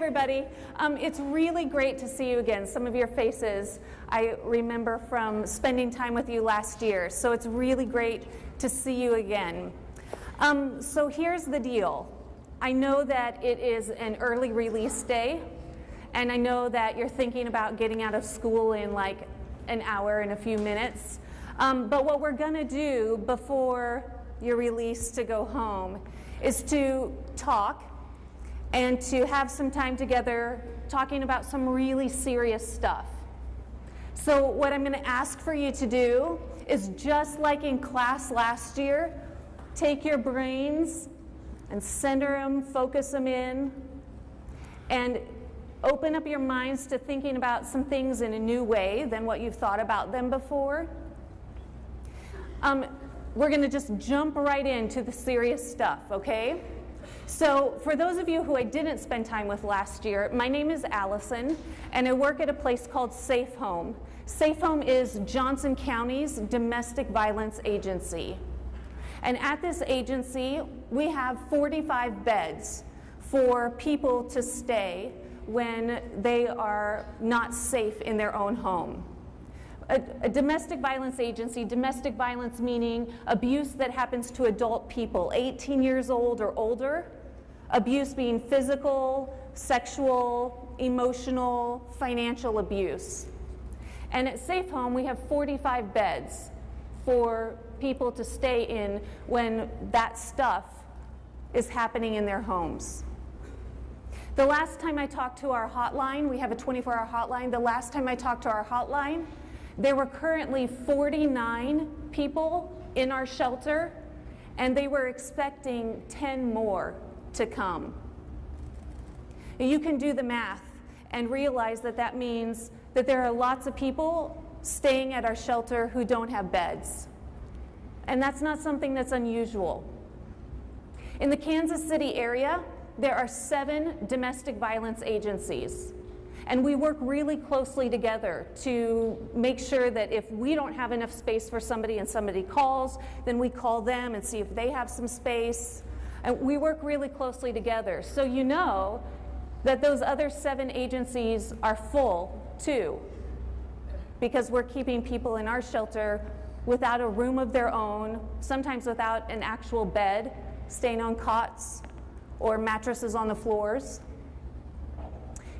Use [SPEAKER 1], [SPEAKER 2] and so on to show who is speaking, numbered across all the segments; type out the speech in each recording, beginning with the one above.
[SPEAKER 1] everybody. It's really great to see you again. Some of your faces I remember from spending time with you last year, so it's really great to see you again. So here's the deal. I know that it is an early release day, and I know that you're thinking about getting out of school in like an hour and a few minutes. But what we're going to do before you're released to go home is to talk and to have some time together talking about some really serious stuff. So what I'm going to ask for you to do is, just like in class last year, take your brains and center them, focus them in, and open up your minds to thinking about some things in a new way than what you've thought about them before. We're going to just jump right into the serious stuff, okay? So for those of you who I didn't spend time with last year, my name is Allison, and I work at a place called Safe Home. Safe Home is Johnson County's domestic violence agency. And at this agency, we have 45 beds for people to stay when they are not safe in their own home. A domestic violence agency, domestic violence meaning abuse that happens to adult people, 18 years old or older, abuse being physical, sexual, emotional, financial abuse. And at Safe Home, we have 45 beds for people to stay in when that stuff is happening in their homes. The last time I talked to our hotline, we have a 24-hour hotline, the last time I talked to our hotline, there were currently 49 people in our shelter, and they were expecting 10 more to come. You can do the math and realize that that means that there are lots of people staying at our shelter who don't have beds. And that's not something that's unusual. In the Kansas City area, there are 7 domestic violence agencies. And we work really closely together to make sure that if we don't have enough space for somebody and somebody calls, then we call them and see if they have some space. And we work really closely together. So you know that those other 7 agencies are full too, because we're keeping people in our shelter without a room of their own, sometimes without an actual bed, staying on cots or mattresses on the floors.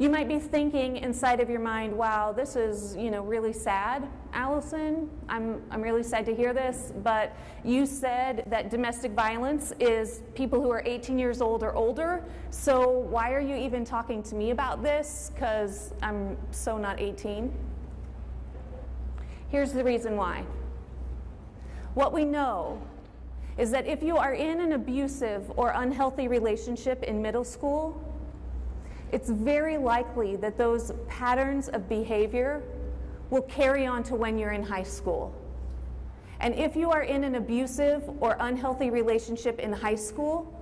[SPEAKER 1] You might be thinking inside of your mind, wow, this is, really sad, Allison. I'm really sad to hear this, but you said that domestic violence is people who are 18 years old or older, so why are you even talking to me about this? Because I'm so not 18. Here's the reason why. What we know is that if you are in an abusive or unhealthy relationship in middle school, it's very likely that those patterns of behavior will carry on to when you're in high school. And if you are in an abusive or unhealthy relationship in high school,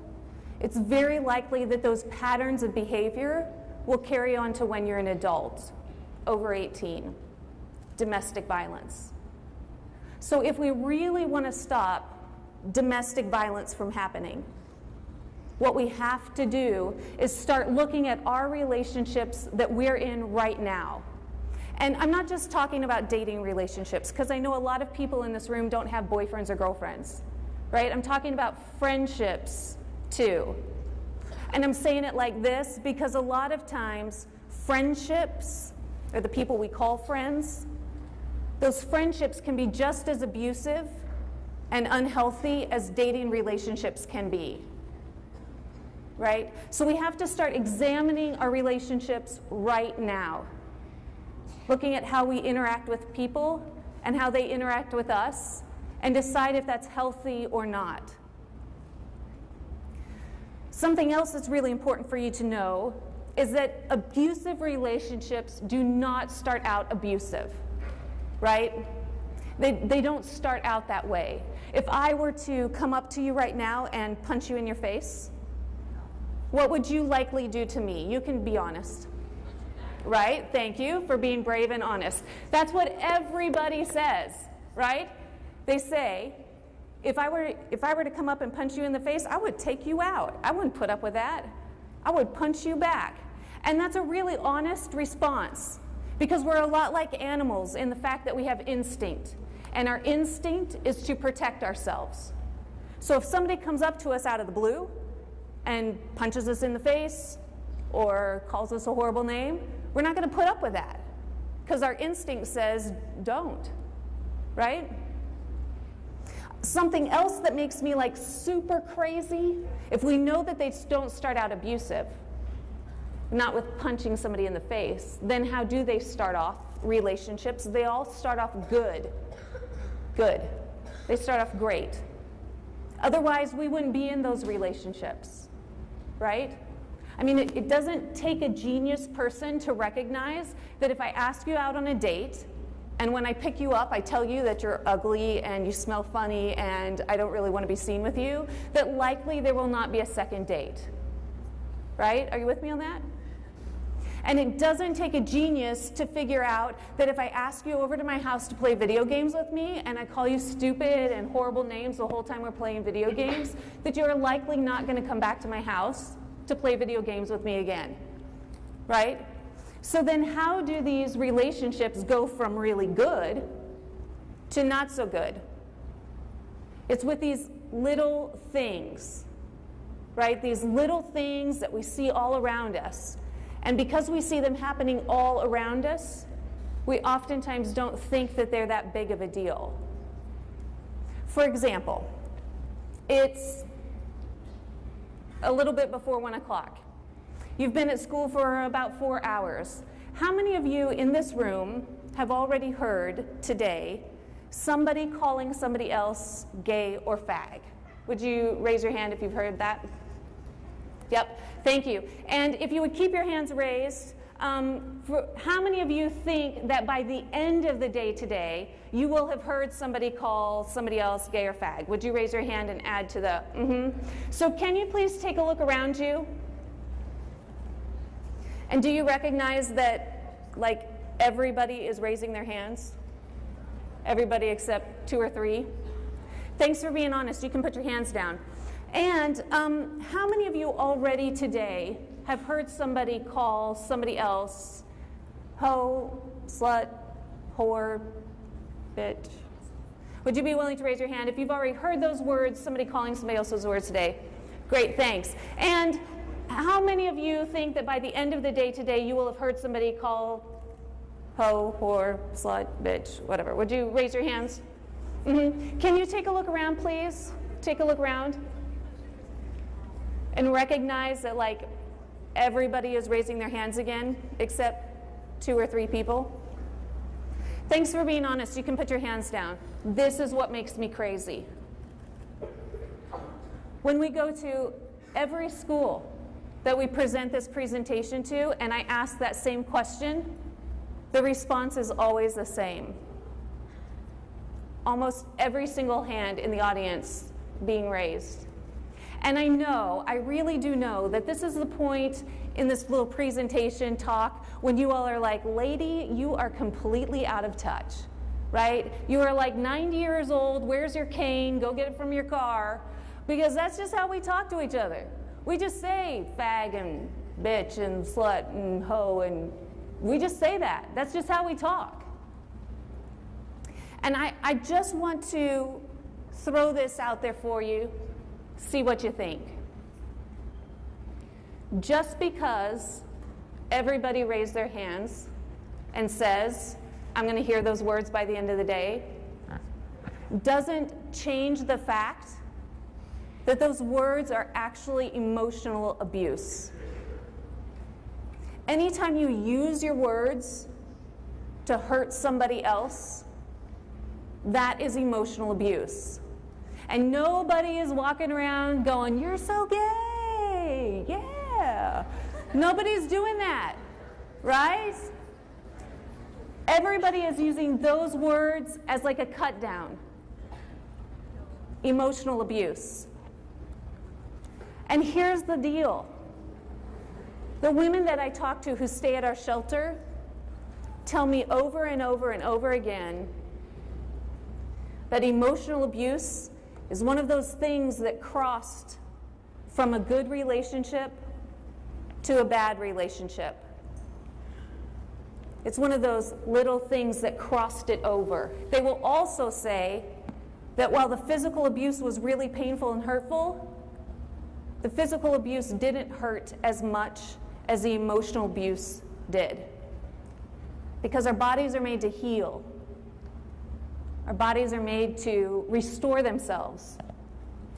[SPEAKER 1] it's very likely that those patterns of behavior will carry on to when you're an adult, over 18, domestic violence. So if we really want to stop domestic violence from happening, what we have to do is start looking at our relationships that we're in right now. And I'm not just talking about dating relationships, because I know a lot of people in this room don't have boyfriends or girlfriends, right? I'm talking about friendships too. And I'm saying it like this because a lot of times friendships, or the people we call friends, those friendships can be just as abusive and unhealthy as dating relationships can be. Right? So we have to start examining our relationships right now, looking at how we interact with people and how they interact with us, and decide if that's healthy or not. Something else that's really important for you to know is that abusive relationships do not start out abusive, right? They don't start out that way. If I were to come up to you right now and punch you in your face, what would you likely do to me? You can be honest. Right? Thank you for being brave and honest. That's what everybody says, right? They say, if I were to come up and punch you in the face, I would take you out. I wouldn't put up with that. I would punch you back. And that's a really honest response, because we're a lot like animals in the fact that we have instinct. And our instinct is to protect ourselves. So if somebody comes up to us out of the blue and punches us in the face or calls us a horrible name, we're not going to put up with that, because our instinct says don't, right? Something else that makes me like super crazy, if we know that they don't start out abusive, not with punching somebody in the face, then how do they start off relationships? They all start off good. Good. They start off great. Otherwise, we wouldn't be in those relationships, right? I mean, it doesn't take a genius person to recognize that if I ask you out on a date, and when I pick you up, I tell you that you're ugly and you smell funny and I don't really want to be seen with you, that likely there will not be a second date, right? Are you with me on that? And it doesn't take a genius to figure out that if I ask you over to my house to play video games with me and I call you stupid and horrible names the whole time we're playing video games, that you're likely not going to come back to my house to play video games with me again, right? So then how do these relationships go from really good to not so good? It's with these little things, right? These little things that we see all around us. And because we see them happening all around us, we oftentimes don't think that they're that big of a deal. For example, it's a little bit before 1 o'clock. You've been at school for about 4 hours. How many of you in this room have already heard today somebody calling somebody else gay or fag? Would you raise your hand if you've heard that? Yep, thank you. And if you would keep your hands raised, how many of you think that by the end of the day today, you will have heard somebody call somebody else gay or fag? Would you raise your hand and add to the So can you please take a look around you? And do you recognize that, like, everybody is raising their hands? Everybody except 2 or 3? Thanks for being honest. You can put your hands down. And how many of you already today have heard somebody call somebody else hoe, slut, whore, bitch? Would you be willing to raise your hand if you've already heard those words, somebody calling somebody else those words today? Great, thanks. And how many of you think that by the end of the day today you will have heard somebody call hoe, whore, slut, bitch, whatever? Would you raise your hands? Can you take a look around, please? Take a look around. And recognize that, like, everybody is raising their hands again, except 2 or 3 people. Thanks for being honest. You can put your hands down. This is what makes me crazy. When we go to every school that we present this presentation to, and I ask that same question, the response is always the same. Almost every single hand in the audience being raised. And I really do know that this is the point in this little presentation talk when you all are like, lady, you are completely out of touch, right? You are like 90 years old, where's your cane? Go get it from your car. Because that's just how we talk to each other. We just say fag and bitch and slut and hoe, and we just say that. That's just how we talk. And I just want to throw this out there for you. See what you think. Just because everybody raised their hands and says, I'm going to hear those words by the end of the day, doesn't change the fact that those words are actually emotional abuse. Anytime you use your words to hurt somebody else, that is emotional abuse. And nobody is walking around going, you're so gay, yeah. Nobody's doing that, right? Everybody is using those words as like a cut down. Emotional abuse. And here's the deal. The women that I talk to who stay at our shelter tell me over and over and over again that emotional abuse is one of those things that crossed from a good relationship to a bad relationship. It's one of those little things that crossed it over. They will also say that while the physical abuse was really painful and hurtful, the physical abuse didn't hurt as much as the emotional abuse did. Because our bodies are made to heal. Our bodies are made to restore themselves.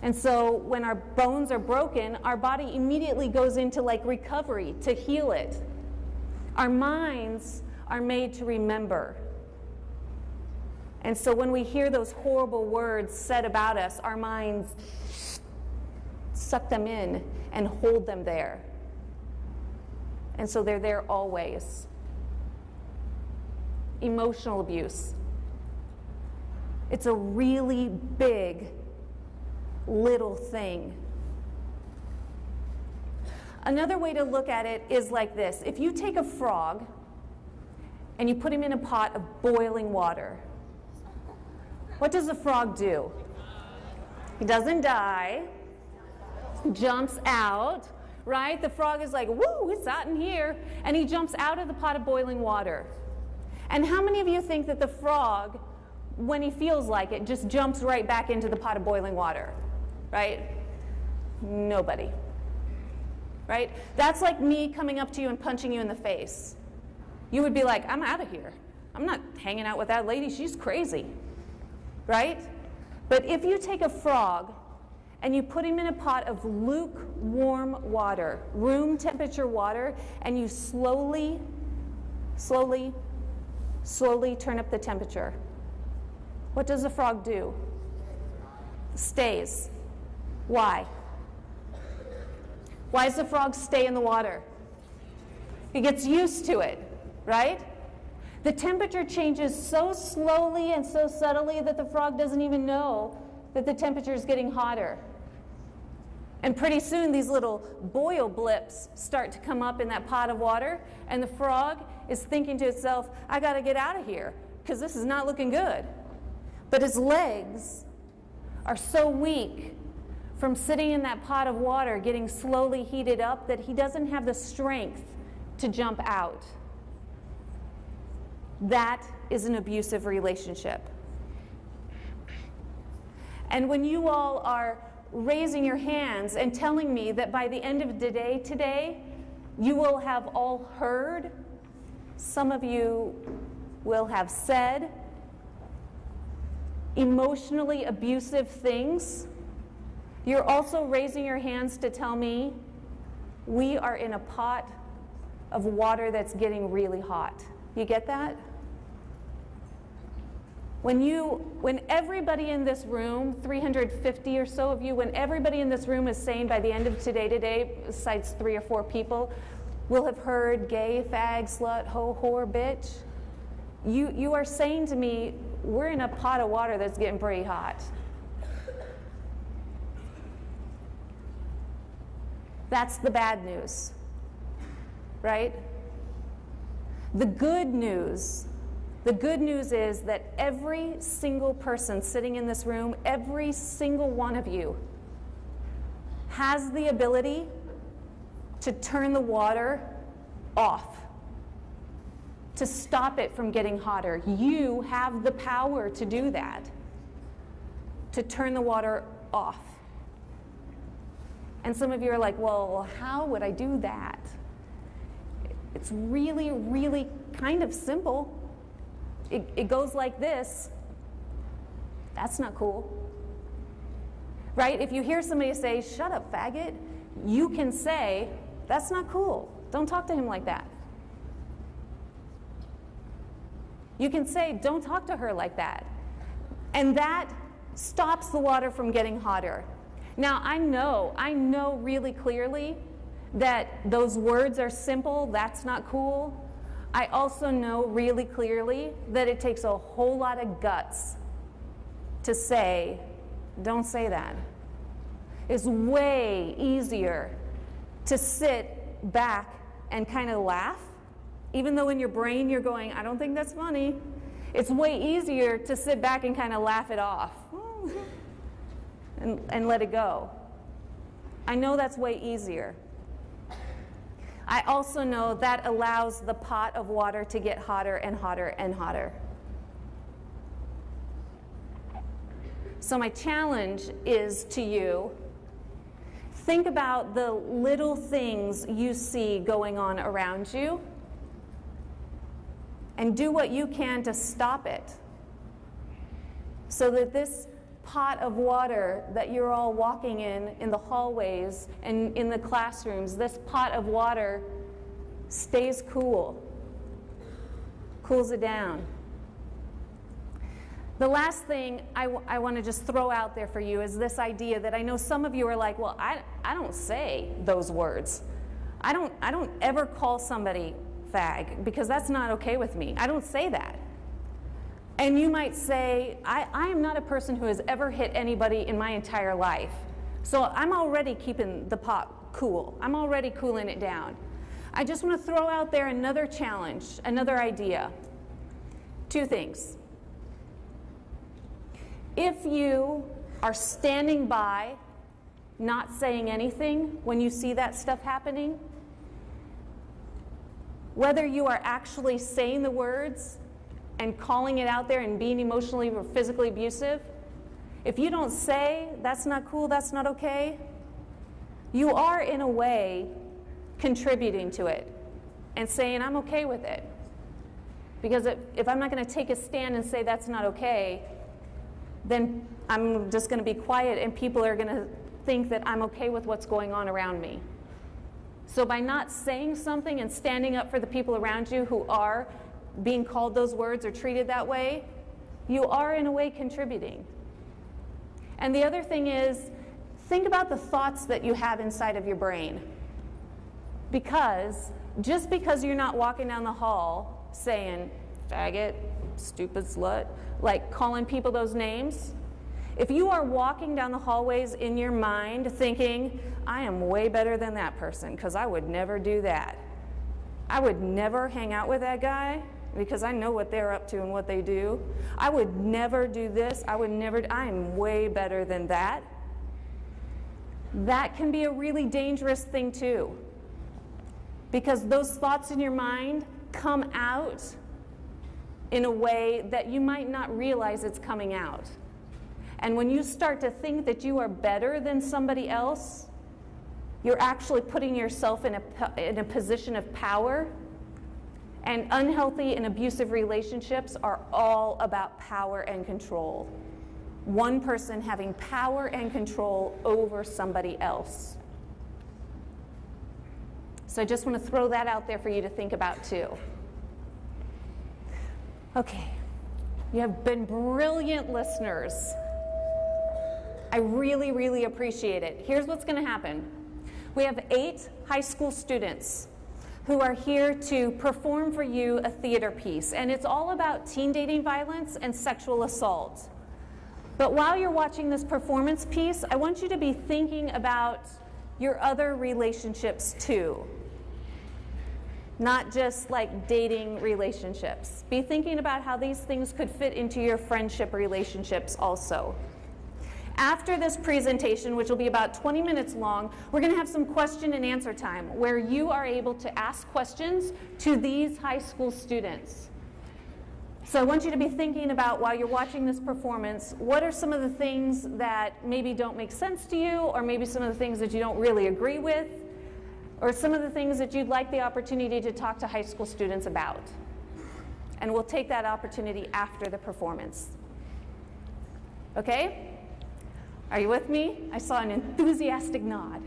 [SPEAKER 1] And so when our bones are broken, our body immediately goes into like recovery to heal it. Our minds are made to remember. And so when we hear those horrible words said about us, our minds suck them in and hold them there. And so they're there always. Emotional abuse. It's a really big, little thing. Another way to look at it is like this. If you take a frog and you put him in a pot of boiling water, what does the frog do? He doesn't die, jumps out, right? The frog is like, woo, it's hot in here, and he jumps out of the pot of boiling water. And how many of you think that the frog, when he feels like it, just jumps right back into the pot of boiling water, right? Nobody, right? That's like me coming up to you and punching you in the face. You would be like, I'm out of here. I'm not hanging out with that lady. She's crazy, right? But if you take a frog and you put him in a pot of lukewarm water, room temperature water, and you slowly turn up the temperature, what does the frog do? Stays. Why? Why does the frog stay in the water? He gets used to it, right? The temperature changes so slowly and so subtly that the frog doesn't even know that the temperature is getting hotter. And pretty soon these little boil blips start to come up in that pot of water, and the frog is thinking to itself, I got to get out of here because this is not looking good. But his legs are so weak from sitting in that pot of water getting slowly heated up that he doesn't have the strength to jump out. That is an abusive relationship. And when you all are raising your hands and telling me that by the end of the day today, you will have all heard, some of you will have said emotionally abusive things, you're also raising your hands to tell me we are in a pot of water that's getting really hot. You get that? When everybody in this room, 350 or so of you, when everybody in this room is saying by the end of today, besides 3 or 4 people, will have heard gay, fag, slut, hoe, whore, bitch, you are saying to me, we're in a pot of water that's getting pretty hot. That's the bad news, right? The good news is that every single person sitting in this room, every single one of you, has the ability to turn the water off, to stop it from getting hotter. You have the power to do that, to turn the water off. And some of you are like, well, how would I do that? It's really, really kind of simple. It goes like this. That's not cool. Right? If you hear somebody say, shut up, faggot, you can say, that's not cool. Don't talk to him like that. You can say, don't talk to her like that. And that stops the water from getting hotter. Now, I know really clearly that those words are simple, that's not cool. I also know really clearly that it takes a whole lot of guts to say, don't say that. It's way easier to sit back and kind of laugh, even though in your brain you're going, I don't think that's funny. It's way easier to sit back and kind of laugh it off and let it go. I know that's way easier. I also know that allows the pot of water to get hotter and hotter and hotter. So my challenge is to you, think about the little things you see going on around you and do what you can to stop it so that this pot of water that you're all walking in the hallways and in the classrooms, this pot of water stays cool, cools it down. The last thing I want to just throw out there for you is this idea that I know some of you are like, well, I don't say those words. I don't ever call somebody fag because that's not okay with me. I don't say that. And you might say, I am not a person who has ever hit anybody in my entire life. So I'm already keeping the pot cool. I'm already cooling it down. I just want to throw out there another challenge, another idea. Two things. If you are standing by, not saying anything when you see that stuff happening, whether you are actually saying the words and calling it out there and being emotionally or physically abusive, if you don't say, that's not cool, that's not okay, you are in a way contributing to it and saying, I'm okay with it. Because if I'm not going to take a stand and say that's not okay, then I'm just going to be quiet and people are going to think that I'm okay with what's going on around me. So by not saying something and standing up for the people around you who are being called those words or treated that way, you are in a way contributing. And the other thing is, think about the thoughts that you have inside of your brain. Because just because you're not walking down the hall saying, faggot, stupid slut, like calling people those names, if you are walking down the hallways in your mind thinking, I am way better than that person because I would never do that. I would never hang out with that guy because I know what they're up to and what they do. I would never do this. I am way better than that. That can be a really dangerous thing too. Because those thoughts in your mind come out in a way that you might not realize it's coming out. And when you start to think that you are better than somebody else, you're actually putting yourself in a position of power. And unhealthy and abusive relationships are all about power and control. One person having power and control over somebody else. So I just want to throw that out there for you to think about too. Okay, you have been brilliant listeners. I really, really appreciate it. Here's what's going to happen. We have 8 high school students who are here to perform for you a theater piece. And it's all about teen dating violence and sexual assault. But while you're watching this performance piece, I want you to be thinking about your other relationships too. Not just like dating relationships. Be thinking about how these things could fit into your friendship relationships also. After this presentation, which will be about 20 minutes long, we're going to have some question and answer time where you are able to ask questions to these high school students. So I want you to be thinking about, while you're watching this performance, what are some of the things that maybe don't make sense to you, or maybe some of the things that you don't really agree with, or some of the things that you'd like the opportunity to talk to high school students about. And we'll take that opportunity after the performance. Okay? Are you with me? I saw an enthusiastic nod.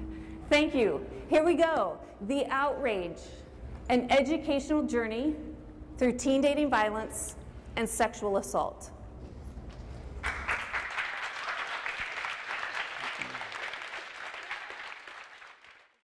[SPEAKER 1] Thank you. Here we go. The Outrage, an educational journey through teen dating violence and sexual assault.